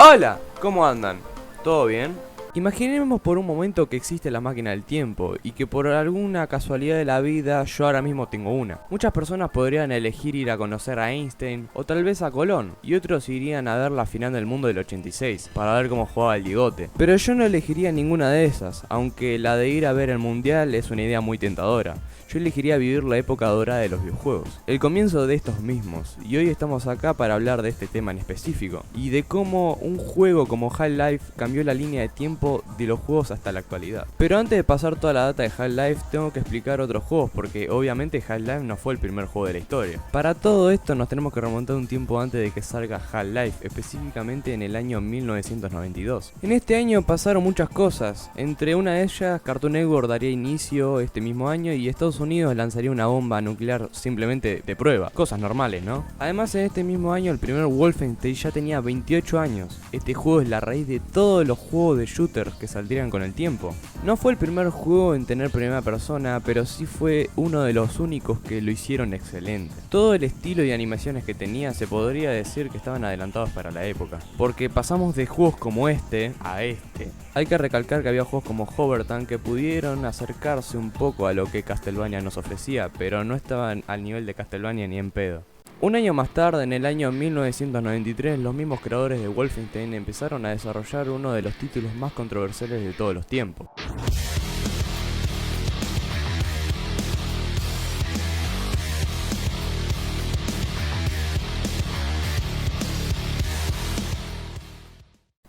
Hola, ¿cómo andan? ¿Todo bien? Imaginemos por un momento que existe la máquina del tiempo y que por alguna casualidad de la vida yo ahora mismo tengo una. Muchas personas podrían elegir ir a conocer a Einstein o tal vez a Colón, y otros irían a ver la final del mundo del 86 para ver cómo jugaba el Diegote. Pero yo no elegiría ninguna de esas, aunque la de ir a ver el mundial es una idea muy tentadora. Yo elegiría vivir la época dorada de los videojuegos, el comienzo de estos mismos, y hoy estamos acá para hablar de este tema en específico, y de cómo un juego como Half-Life cambió la línea de tiempo de los juegos hasta la actualidad. Pero antes de pasar toda la data de Half-Life, tengo que explicar otros juegos, porque obviamente Half-Life no fue el primer juego de la historia. Para todo esto nos tenemos que remontar un tiempo antes de que salga Half-Life, específicamente en el año 1992. En este año pasaron muchas cosas, entre una de ellas Cartoon Network daría inicio este mismo año y Estados Unidos lanzaría una bomba nuclear simplemente de prueba, cosas normales, ¿no? Además, en este mismo año el primer Wolfenstein ya tenía 28 años. Este juego es la raíz de todos los juegos de shooter que saldrían con el tiempo. No fue el primer juego en tener primera persona, pero sí fue uno de los únicos que lo hicieron excelente. Todo el estilo y animaciones que tenía se podría decir que estaban adelantados para la época, porque pasamos de juegos como este a este. Hay que recalcar que había juegos como Hover Tank que pudieron acercarse un poco a lo que Castlevania nos ofrecía, pero no estaban al nivel de Castlevania ni en pedo. Un año más tarde, en el año 1993, los mismos creadores de Wolfenstein empezaron a desarrollar uno de los títulos más controversiales de todos los tiempos.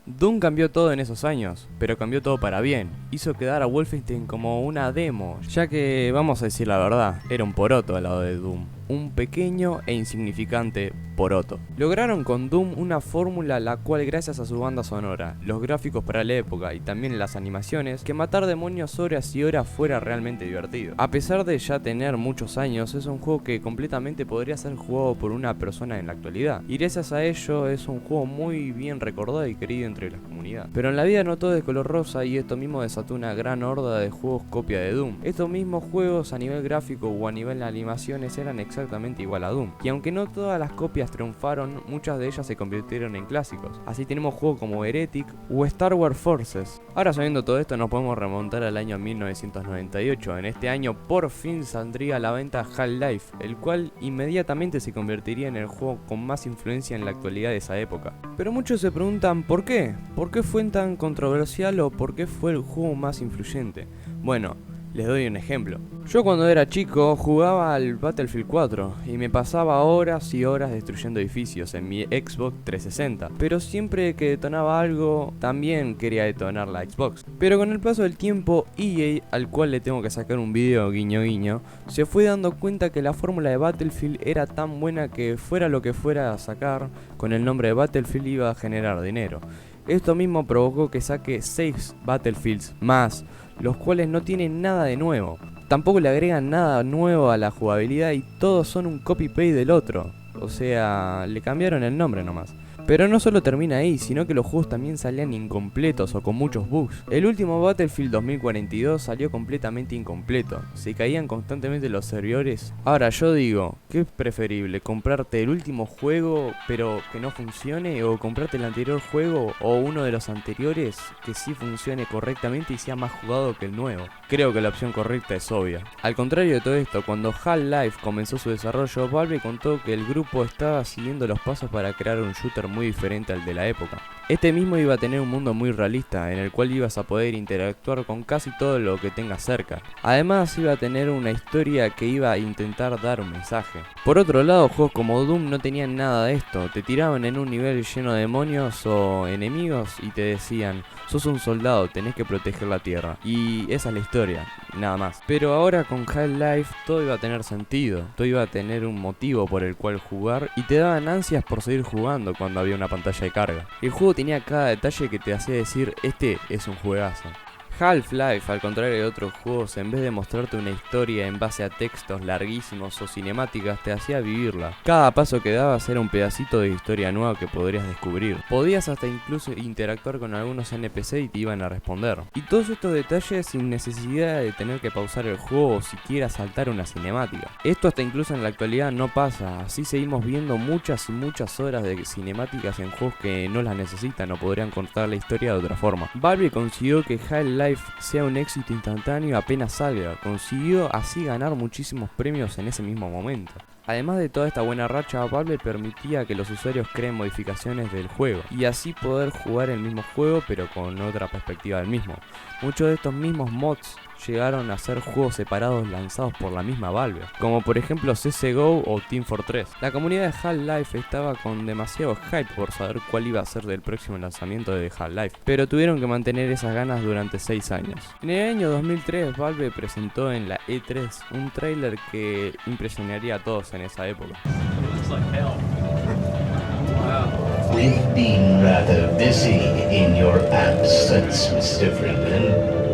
Doom cambió todo en esos años, pero cambió todo para bien. Hizo quedar a Wolfenstein como una demo, ya que, vamos a decir la verdad, era un poroto al lado de Doom. Un pequeño e insignificante poroto. Lograron con Doom una fórmula la cual, gracias a su banda sonora, los gráficos para la época y también las animaciones, que matar demonios horas y horas fuera realmente divertido. A pesar de ya tener muchos años, es un juego que completamente podría ser jugado por una persona en la actualidad, y gracias a ello es un juego muy bien recordado y querido entre la comunidad. Pero en la vida no todo es color rosa, y esto mismo desató una gran horda de juegos copia de Doom. Estos mismos juegos a nivel gráfico o a nivel de animaciones eran exactamente igual a Doom, y aunque no todas las copias triunfaron, muchas de ellas se convirtieron en clásicos. Así tenemos juegos como Heretic o Star Wars Forces. Ahora, sabiendo todo esto, nos podemos remontar al año 1998. En este año por fin saldría a la venta Half-Life, el cual inmediatamente se convertiría en el juego con más influencia en la actualidad de esa época. Pero muchos se preguntan ¿por qué? ¿Por qué fue tan controversial o por qué fue el juego más influyente? Bueno, les doy un ejemplo. Yo cuando era chico jugaba al Battlefield 4 y me pasaba horas y horas destruyendo edificios en mi Xbox 360, pero siempre que detonaba algo también quería detonar la Xbox. Pero con el paso del tiempo, EA, al cual le tengo que sacar un video guiño guiño, se fue dando cuenta que la fórmula de Battlefield era tan buena que fuera lo que fuera a sacar, con el nombre de Battlefield iba a generar dinero. Esto mismo provocó que saque 6 Battlefields más, los cuales no tienen nada de nuevo. Tampoco le agregan nada nuevo a la jugabilidad y todos son un copy-paste del otro. O sea, le cambiaron el nombre nomás. Pero no solo termina ahí, sino que los juegos también salían incompletos o con muchos bugs. El último Battlefield 2042 salió completamente incompleto, se caían constantemente los servidores. Ahora yo digo, ¿qué es preferible? ¿Comprarte el último juego pero que no funcione? ¿O comprarte el anterior juego o uno de los anteriores que sí funcione correctamente y sea más jugado que el nuevo? Creo que la opción correcta es obvia. Al contrario de todo esto, cuando Half-Life comenzó su desarrollo, Valve contó que el grupo estaba siguiendo los pasos para crear un shooter muy diferente al de la época. Este mismo iba a tener un mundo muy realista, en el cual ibas a poder interactuar con casi todo lo que tengas cerca. Además iba a tener una historia que iba a intentar dar un mensaje. Por otro lado, juegos como Doom no tenían nada de esto, te tiraban en un nivel lleno de demonios o enemigos y te decían, sos un soldado, tenés que proteger la tierra. Y esa es la historia, nada más. Pero ahora con Half-Life todo iba a tener sentido, todo iba a tener un motivo por el cual jugar y te daban ansias por seguir jugando cuando había una pantalla de carga. El juego tenía cada detalle que te hacía decir, este es un juegazo. Half-Life, al contrario de otros juegos, en vez de mostrarte una historia en base a textos larguísimos o cinemáticas, te hacía vivirla. Cada paso que dabas era un pedacito de historia nueva que podrías descubrir. Podías hasta incluso interactuar con algunos NPC y te iban a responder. Y todos estos detalles sin necesidad de tener que pausar el juego o siquiera saltar una cinemática. Esto hasta incluso en la actualidad no pasa, así seguimos viendo muchas y muchas horas de cinemáticas en juegos que no las necesitan o podrían contar la historia de otra forma. Valve consiguió que Half-Life sea un éxito instantáneo apenas salga, consiguió así ganar muchísimos premios en ese mismo momento. Además de toda esta buena racha, Valve permitía que los usuarios creen modificaciones del juego y así poder jugar el mismo juego pero con otra perspectiva del mismo. Muchos de estos mismos mods llegaron a ser juegos separados lanzados por la misma Valve, como por ejemplo CSGO o Team Fortress. La comunidad de Half-Life estaba con demasiado hype por saber cuál iba a ser del próximo lanzamiento de Half-Life, pero tuvieron que mantener esas ganas durante 6 años. En el año 2003, Valve presentó en la E3 un tráiler que impresionaría a todos en esa época. We've been rather busy in your absence, Mr. Freeman.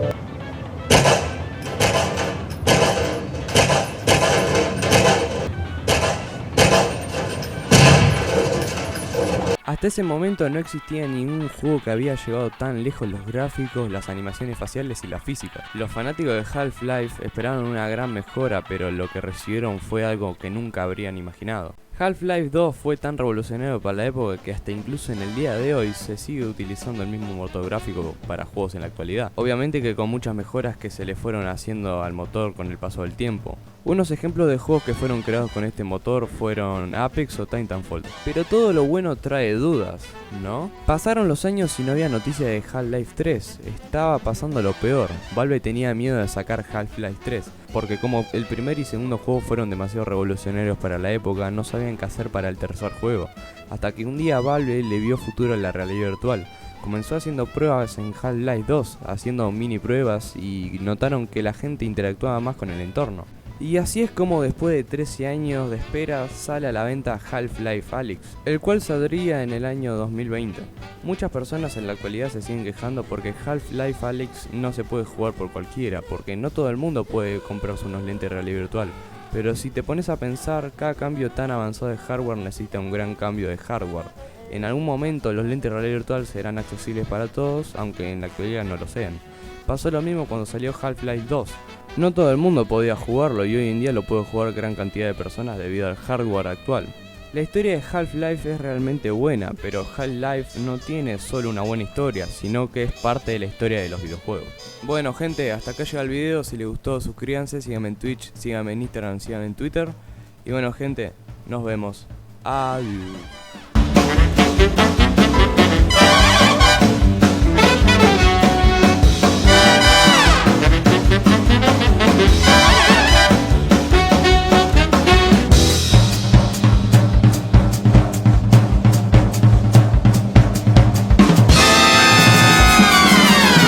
Hasta ese momento no existía ningún juego que había llegado tan lejos los gráficos, las animaciones faciales y la física. Los fanáticos de Half-Life esperaban una gran mejora, pero lo que recibieron fue algo que nunca habrían imaginado. Half-Life 2 fue tan revolucionario para la época que hasta incluso en el día de hoy se sigue utilizando el mismo motor gráfico para juegos en la actualidad. Obviamente que con muchas mejoras que se le fueron haciendo al motor con el paso del tiempo. Unos ejemplos de juegos que fueron creados con este motor fueron Apex o Titanfall. Pero todo lo bueno trae dudas, ¿no? Pasaron los años y no había noticia de Half-Life 3. Estaba pasando lo peor. Valve tenía miedo de sacar Half-Life 3, porque como el primer y segundo juego fueron demasiado revolucionarios para la época, no sabían qué hacer para el tercer juego. Hasta que un día Valve le vio futuro a la realidad virtual. Comenzó haciendo pruebas en Half-Life 2, haciendo mini pruebas y notaron que la gente interactuaba más con el entorno. Y así es como después de 13 años de espera sale a la venta Half-Life Alyx, el cual saldría en el año 2020. Muchas personas en la actualidad se siguen quejando porque Half-Life Alyx no se puede jugar por cualquiera, porque no todo el mundo puede comprarse unos lentes de realidad virtual. Pero si te pones a pensar, cada cambio tan avanzado de hardware necesita un gran cambio de hardware. En algún momento los lentes de realidad virtual serán accesibles para todos, aunque en la actualidad no lo sean. Pasó lo mismo cuando salió Half-Life 2. No todo el mundo podía jugarlo y hoy en día lo puede jugar gran cantidad de personas debido al hardware actual. La historia de Half-Life es realmente buena, pero Half-Life no tiene solo una buena historia, sino que es parte de la historia de los videojuegos. Bueno gente, hasta acá llega el video. Si les gustó suscríbanse, síganme en Twitch, síganme en Instagram, síganme en Twitter. Y bueno gente, nos vemos. Adiós.